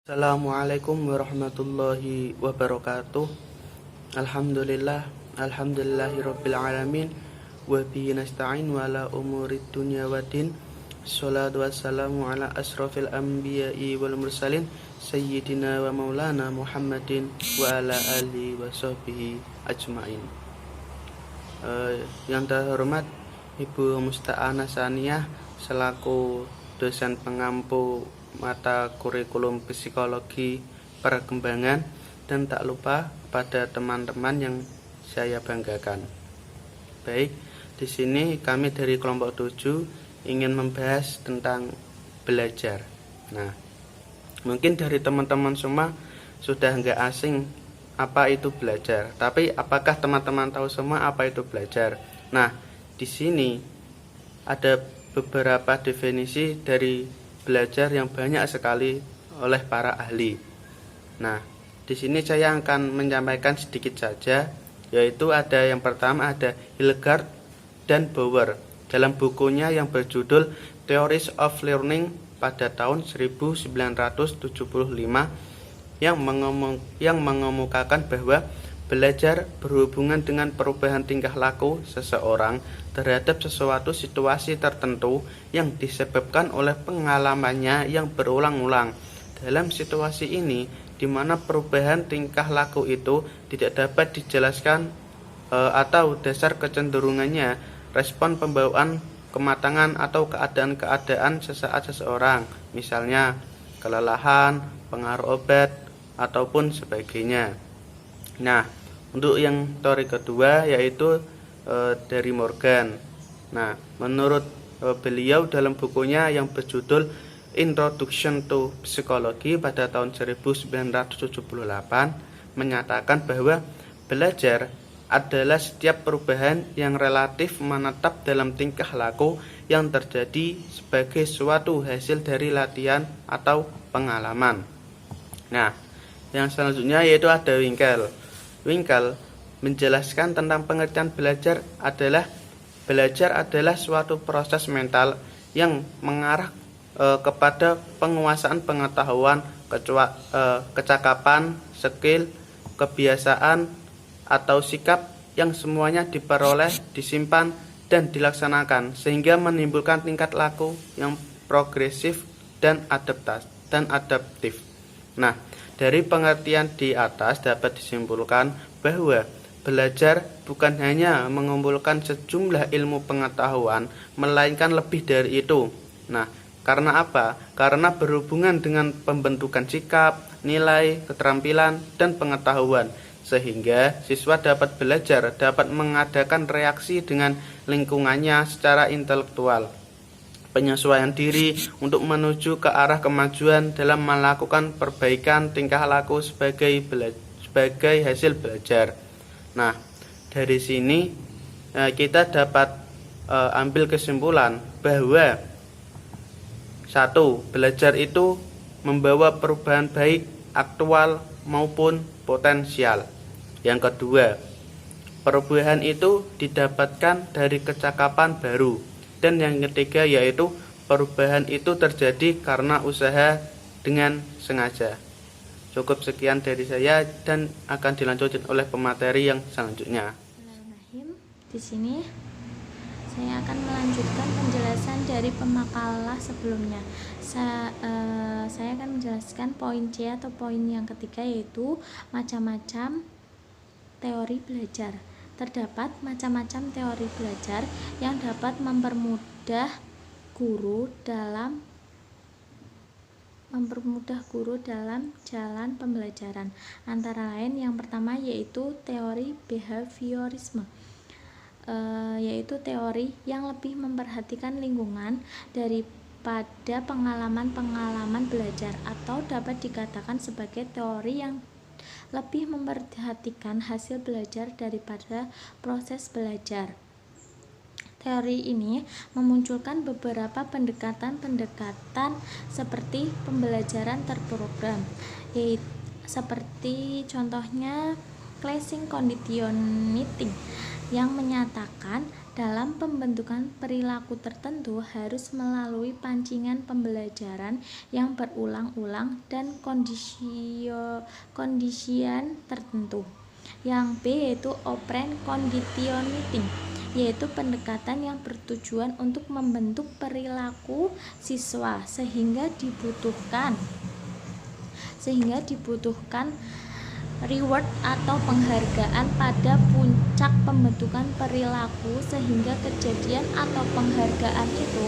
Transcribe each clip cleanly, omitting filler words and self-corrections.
Assalamualaikum warahmatullahi wabarakatuh. Alhamdulillahirabbil alamin wa bihi nasta'in wa ala umurid dunya waddin. Shalatu wassalamu ala asrofil anbiya'i wal mursalin sayyidina wa maulana Muhammadin wa ala alihi wa sahbihi ajmain. Yang terhormat Ibu Musta'anah Saniyah selaku dosen pengampu mata kurikulum psikologi perkembangan, dan tak lupa pada teman-teman yang saya banggakan. Baik, di sini kami dari kelompok 7 ingin membahas tentang belajar. Nah, mungkin dari teman-teman semua sudah enggak asing apa itu belajar. Tapi apakah teman-teman tahu semua apa itu belajar? Nah, di sini ada beberapa definisi dari belajar yang banyak sekali oleh para ahli. Nah, di sini saya akan menyampaikan sedikit saja, yaitu ada yang pertama ada Hildegard dan Bauer dalam bukunya yang berjudul Theories of Learning pada tahun 1975 yang mengemukakan bahwa belajar berhubungan dengan perubahan tingkah laku seseorang terhadap sesuatu situasi tertentu yang disebabkan oleh pengalamannya yang berulang-ulang. Dalam situasi ini, di mana perubahan tingkah laku itu tidak dapat dijelaskan atau dasar kecenderungannya, respon pembawaan kematangan atau keadaan-keadaan sesaat seseorang, misalnya kelelahan, pengaruh obat, ataupun sebagainya. Nah, untuk yang teori kedua yaitu dari Morgan. Nah, menurut beliau dalam bukunya yang berjudul Introduction to Psychology pada tahun 1978 menyatakan bahwa belajar adalah setiap perubahan yang relatif menetap dalam tingkah laku yang terjadi sebagai suatu hasil dari latihan atau pengalaman. Nah, yang selanjutnya yaitu ada Winkel menjelaskan tentang pengertian belajar adalah suatu proses mental yang mengarah kepada penguasaan pengetahuan, kecakapan, skill, kebiasaan, atau sikap yang semuanya diperoleh, disimpan, dan dilaksanakan sehingga menimbulkan tingkat laku yang progresif dan adaptif. Nah, dari pengertian di atas dapat disimpulkan bahwa belajar bukan hanya mengumpulkan sejumlah ilmu pengetahuan, melainkan lebih dari itu. Nah, karena apa? Karena berhubungan dengan pembentukan sikap, nilai, keterampilan, dan pengetahuan, sehingga siswa dapat belajar, dapat mengadakan reaksi dengan lingkungannya secara intelektual, penyesuaian diri untuk menuju ke arah kemajuan dalam melakukan perbaikan tingkah laku sebagai hasil belajar. Nah, dari sini kita dapat ambil kesimpulan bahwa 1. Belajar itu membawa perubahan baik aktual maupun potensial. Yang kedua, perubahan itu didapatkan dari kecakapan baru. Dan yang ketiga yaitu perubahan itu terjadi karena usaha dengan sengaja. Cukup sekian dari saya dan akan dilanjutkan oleh pemateri yang selanjutnya. Bismillahirrahmanirrahim. Di sini saya akan melanjutkan penjelasan dari pemakalah sebelumnya. Saya akan menjelaskan poin C atau poin yang ketiga, yaitu macam-macam teori belajar. Terdapat macam-macam teori belajar yang dapat mempermudah guru dalam jalan pembelajaran. Antara lain yang pertama yaitu teori behaviorisme, yaitu teori yang lebih memperhatikan lingkungan daripada pengalaman-pengalaman belajar, atau dapat dikatakan sebagai teori yang lebih memperhatikan hasil belajar daripada proses belajar. Teori ini memunculkan beberapa pendekatan seperti pembelajaran terprogram, seperti contohnya classing conditioning, yang menyatakan dalam pembentukan perilaku tertentu harus melalui pancingan pembelajaran yang berulang-ulang dan kondisian tertentu. Yang B yaitu operant conditioning, yaitu pendekatan yang bertujuan untuk membentuk perilaku siswa sehingga dibutuhkan reward atau penghargaan pada puncak pembentukan perilaku, sehingga kejadian atau penghargaan itu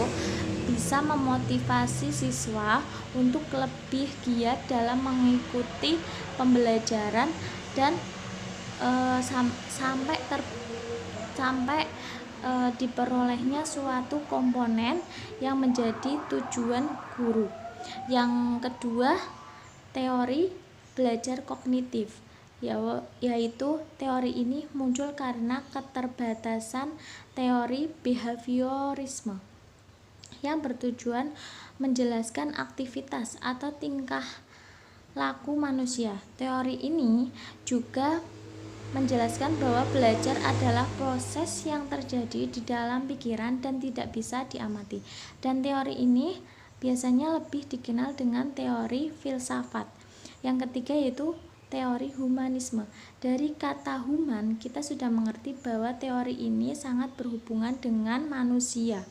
bisa memotivasi siswa untuk lebih giat dalam mengikuti pembelajaran dan sampai diperolehnya suatu komponen yang menjadi tujuan guru. Yang kedua, teori belajar kognitif, yaitu teori ini muncul karena keterbatasan teori behaviorisme yang bertujuan menjelaskan aktivitas atau tingkah laku manusia. Teori ini juga menjelaskan bahwa belajar adalah proses yang terjadi di dalam pikiran dan tidak bisa diamati. Dan teori ini biasanya lebih dikenal dengan teori filsafat. Yang ketiga yaitu teori humanisme. Dari kata human, kita sudah mengerti bahwa teori ini sangat berhubungan dengan manusia,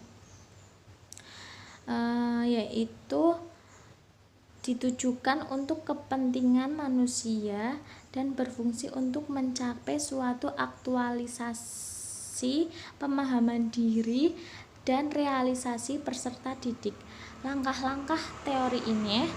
yaitu ditujukan untuk kepentingan manusia dan berfungsi untuk mencapai suatu aktualisasi pemahaman diri dan realisasi peserta didik. Langkah-langkah teori ini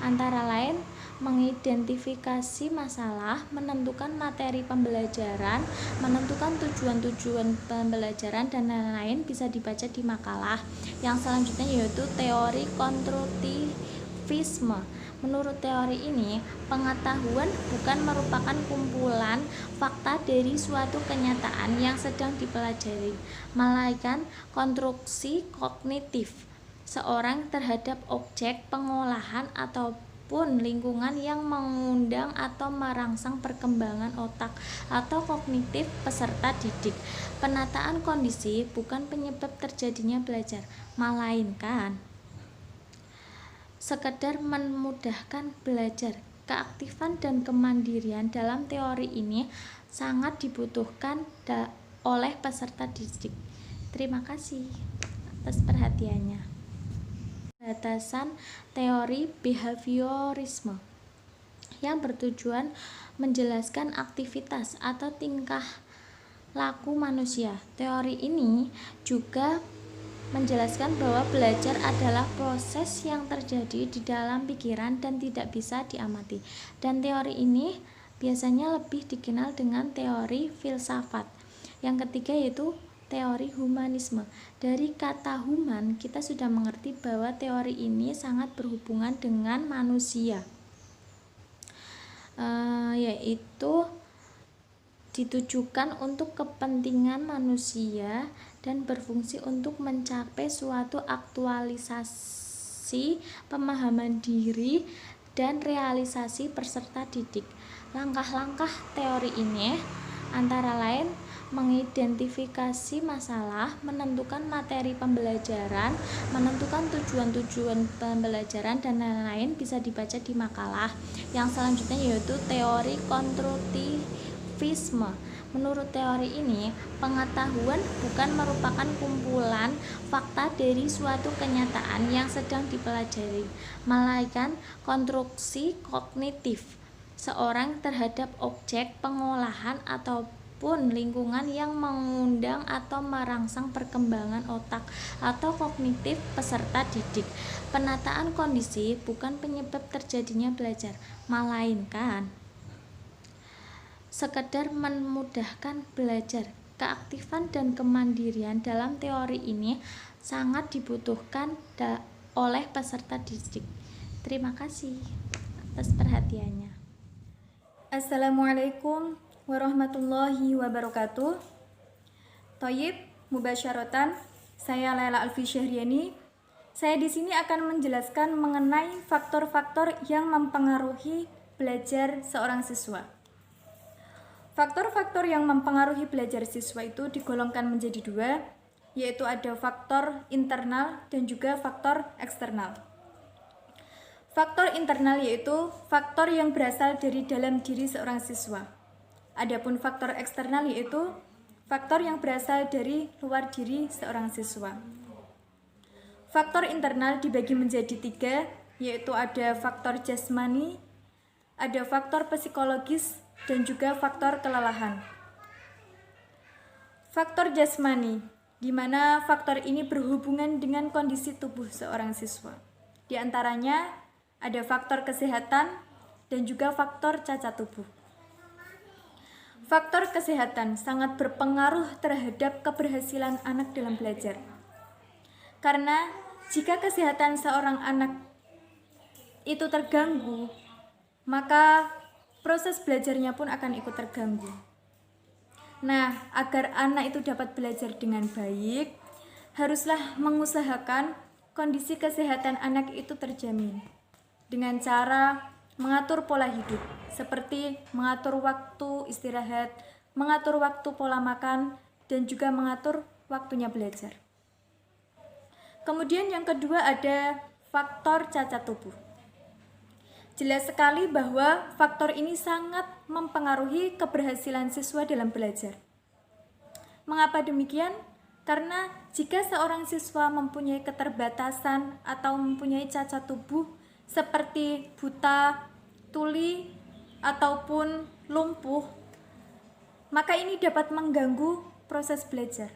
antara lain mengidentifikasi masalah, menentukan materi pembelajaran, menentukan tujuan-tujuan pembelajaran, dan lain-lain. Bisa dibaca di makalah. Yang selanjutnya yaitu teori konstruktivisme. Menurut teori ini, pengetahuan bukan merupakan kumpulan fakta dari suatu kenyataan yang sedang dipelajari, melainkan konstruksi kognitif seorang terhadap objek pengolahan ataupun lingkungan yang mengundang atau merangsang perkembangan otak atau kognitif peserta didik. Penataan kondisi bukan penyebab terjadinya belajar, melainkan sekedar memudahkan belajar. Keaktifan dan kemandirian dalam teori ini sangat dibutuhkan oleh peserta didik. Terima kasih atas perhatiannya. Batasan teori behaviorisme yang bertujuan menjelaskan aktivitas atau tingkah laku manusia. Teori ini juga menjelaskan bahwa belajar adalah proses yang terjadi di dalam pikiran dan tidak bisa diamati. Dan teori ini biasanya lebih dikenal dengan teori filsafat. Yang ketiga yaitu teori humanisme. Dari kata human, kita sudah mengerti bahwa teori ini sangat berhubungan dengan manusia, yaitu ditujukan untuk kepentingan manusia dan berfungsi untuk mencapai suatu aktualisasi pemahaman diri dan realisasi peserta didik. Langkah-langkah teori ini antara lain mengidentifikasi masalah, menentukan materi pembelajaran, menentukan tujuan-tujuan pembelajaran, dan lain-lain. Bisa dibaca di makalah. Yang selanjutnya yaitu teori konstruktivisme. Menurut teori ini, pengetahuan bukan merupakan kumpulan fakta dari suatu kenyataan yang sedang dipelajari, melainkan konstruksi kognitif seorang terhadap objek pengolahan ataupun lingkungan yang mengundang atau merangsang perkembangan otak atau kognitif peserta didik. Penataan kondisi bukan penyebab terjadinya belajar, melainkan sekedar memudahkan belajar. Keaktifan dan kemandirian dalam teori ini sangat dibutuhkan oleh peserta didik. Terima kasih atas perhatiannya. Assalamualaikum warahmatullahi wabarakatuh. Toyib, mubasyaratan, saya Laila Alfi Syahriani. Saya di sini akan menjelaskan mengenai faktor-faktor yang mempengaruhi belajar seorang siswa. Faktor-faktor yang mempengaruhi belajar siswa itu digolongkan menjadi dua, yaitu ada faktor internal dan juga faktor eksternal. Faktor internal yaitu faktor yang berasal dari dalam diri seorang siswa. Adapun faktor eksternal yaitu faktor yang berasal dari luar diri seorang siswa. Faktor internal dibagi menjadi tiga, yaitu ada faktor jasmani, ada faktor psikologis, dan juga faktor kelelahan. Faktor jasmani, di mana faktor ini berhubungan dengan kondisi tubuh seorang siswa. Di antaranya ada faktor kesehatan dan juga faktor cacat tubuh. Faktor kesehatan sangat berpengaruh terhadap keberhasilan anak dalam belajar. Karena jika kesehatan seorang anak itu terganggu, maka proses belajarnya pun akan ikut terganggu. Nah, agar anak itu dapat belajar dengan baik, haruslah mengusahakan kondisi kesehatan anak itu terjamin dengan cara mengatur pola hidup, seperti mengatur waktu istirahat, mengatur waktu pola makan, dan juga mengatur waktunya belajar. Kemudian yang kedua ada faktor cacat tubuh. Jelas sekali bahwa faktor ini sangat mempengaruhi keberhasilan siswa dalam belajar. Mengapa demikian? Karena jika seorang siswa mempunyai keterbatasan atau mempunyai cacat tubuh seperti buta, tuli, ataupun lumpuh, maka ini dapat mengganggu proses belajar.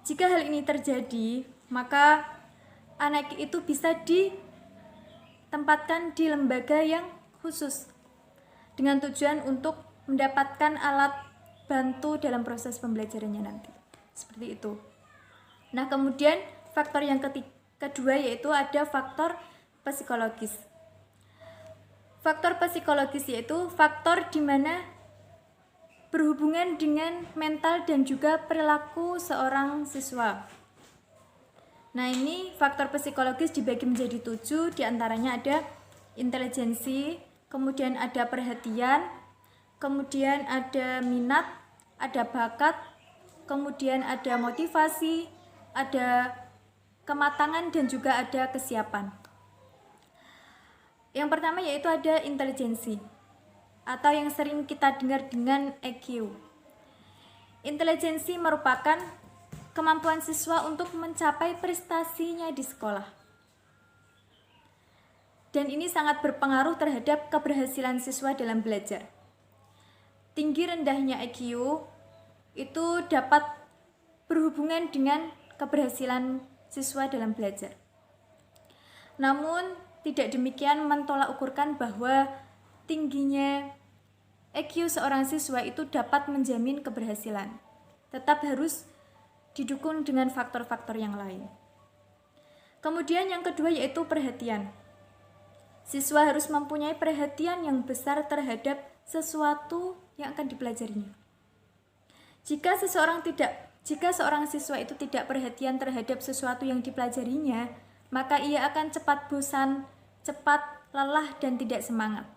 Jika hal ini terjadi, maka anak itu bisa ditempatkan di lembaga yang khusus dengan tujuan untuk mendapatkan alat bantu dalam proses pembelajarannya nanti. Seperti itu. Nah, kemudian faktor yang kedua yaitu ada faktor psikologis. Faktor psikologis yaitu faktor di mana berhubungan dengan mental dan juga perilaku seorang siswa. Nah, ini faktor psikologis dibagi menjadi 7, diantaranya ada intelijensi, kemudian ada perhatian, kemudian ada minat, ada bakat, kemudian ada motivasi, ada kematangan, dan juga ada kesiapan. Yang pertama yaitu ada intelijensi, atau yang sering kita dengar dengan EQ. Intelijensi merupakan kemampuan siswa untuk mencapai prestasinya di sekolah. Dan ini sangat berpengaruh terhadap keberhasilan siswa dalam belajar. Tinggi rendahnya EQ itu dapat berhubungan dengan keberhasilan siswa dalam belajar. Namun, tidak demikian mentolak ukurkan bahwa tingginya EQ seorang siswa itu dapat menjamin keberhasilan. Tetap harus didukung dengan faktor-faktor yang lain. Kemudian yang kedua yaitu perhatian. Siswa harus mempunyai perhatian yang besar terhadap sesuatu yang akan dipelajarinya. Jika seorang siswa itu tidak perhatian terhadap sesuatu yang dipelajarinya, maka ia akan cepat bosan, cepat lelah, dan tidak semangat.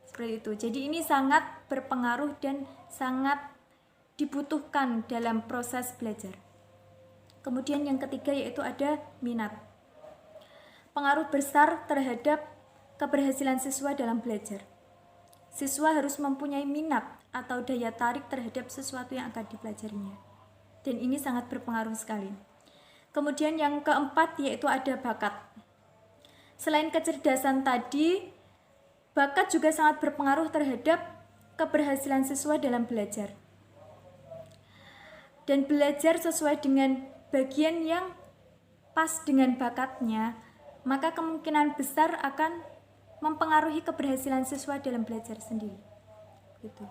Seperti itu. Jadi ini sangat berpengaruh dan sangat dibutuhkan dalam proses belajar. Kemudian yang ketiga yaitu ada minat. Pengaruh besar terhadap keberhasilan siswa dalam belajar. Siswa harus mempunyai minat atau daya tarik terhadap sesuatu yang akan dipelajarinya. Dan ini sangat berpengaruh sekali. Kemudian yang keempat yaitu ada bakat. Selain kecerdasan tadi, bakat juga sangat berpengaruh terhadap keberhasilan siswa dalam belajar. Dan belajar sesuai dengan bagian yang pas dengan bakatnya, maka kemungkinan besar akan mempengaruhi keberhasilan siswa dalam belajar sendiri. Gitu.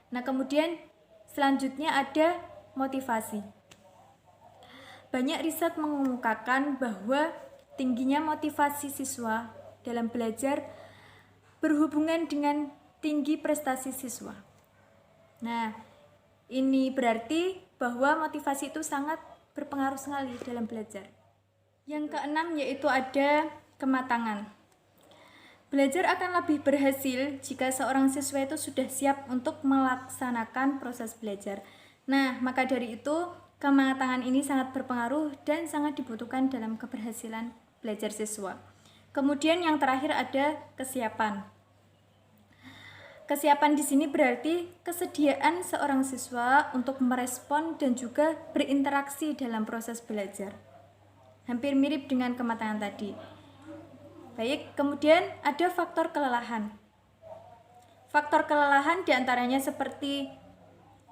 Nah, kemudian selanjutnya ada motivasi. Banyak riset mengemukakan bahwa tingginya motivasi siswa dalam belajar berhubungan dengan tinggi prestasi siswa. Nah, ini berarti bahwa motivasi itu sangat berpengaruh sekali dalam belajar. Yang keenam yaitu ada kematangan. Belajar akan lebih berhasil jika seorang siswa itu sudah siap untuk melaksanakan proses belajar. Nah, maka dari itu, kematangan ini sangat berpengaruh dan sangat dibutuhkan dalam keberhasilan belajar siswa. Kemudian yang terakhir ada kesiapan. Kesiapan di sini berarti kesediaan seorang siswa untuk merespon dan juga berinteraksi dalam proses belajar. Hampir mirip dengan kematangan tadi. Baik, kemudian ada faktor kelelahan. Faktor kelelahan diantaranya seperti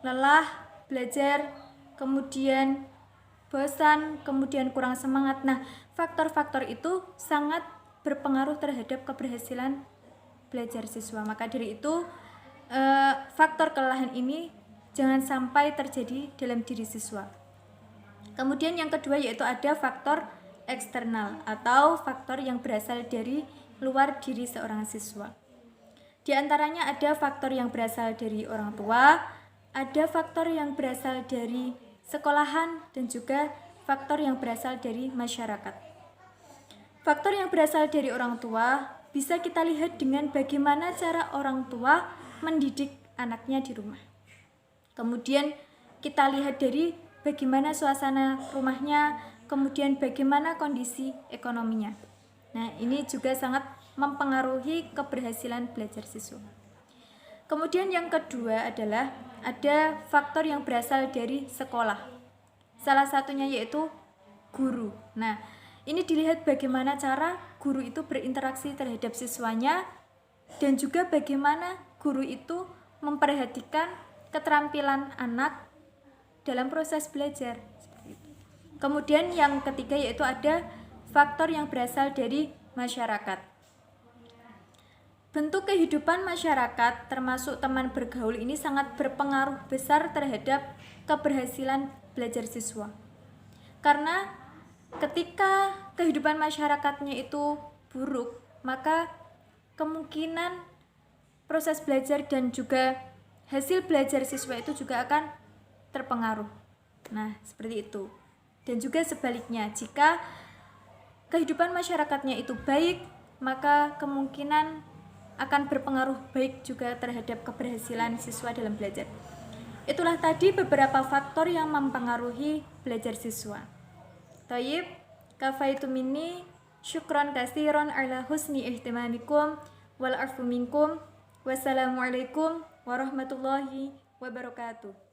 lelah, belajar, kemudian bosan, kemudian kurang semangat. Nah, faktor-faktor itu sangat berpengaruh terhadap keberhasilan belajar siswa. Maka dari itu, faktor kelelahan ini jangan sampai terjadi dalam diri siswa. Kemudian yang kedua yaitu ada faktor eksternal atau faktor yang berasal dari luar diri seorang siswa. Di antaranya ada faktor yang berasal dari orang tua, ada faktor yang berasal dari sekolahan, dan juga faktor yang berasal dari masyarakat. Faktor yang berasal dari orang tua bisa kita lihat dengan bagaimana cara orang tua mendidik anaknya di rumah. Kemudian kita lihat dari bagaimana suasana rumahnya, kemudian bagaimana kondisi ekonominya. Nah, ini juga sangat mempengaruhi keberhasilan belajar siswa. Kemudian yang kedua adalah ada faktor yang berasal dari sekolah. Salah satunya yaitu guru. Nah, ini dilihat bagaimana cara guru itu berinteraksi terhadap siswanya dan juga bagaimana guru itu memperhatikan keterampilan anak dalam proses belajar. Kemudian yang ketiga yaitu ada faktor yang berasal dari masyarakat. Bentuk kehidupan masyarakat termasuk teman bergaul ini sangat berpengaruh besar terhadap keberhasilan belajar siswa. Karena ketika kehidupan masyarakatnya itu buruk, maka kemungkinan proses belajar dan juga hasil belajar siswa itu juga akan terpengaruh. Nah, seperti itu. Dan juga sebaliknya, jika kehidupan masyarakatnya itu baik, maka kemungkinan akan berpengaruh baik juga terhadap keberhasilan siswa dalam belajar. Itulah tadi beberapa faktor yang mempengaruhi belajar siswa. Thayyib, kafaitu minni, syukran katsiran ala husni ihtimamikum wal afu minkum. Wassalamualaikum warahmatullahi wabarakatuh.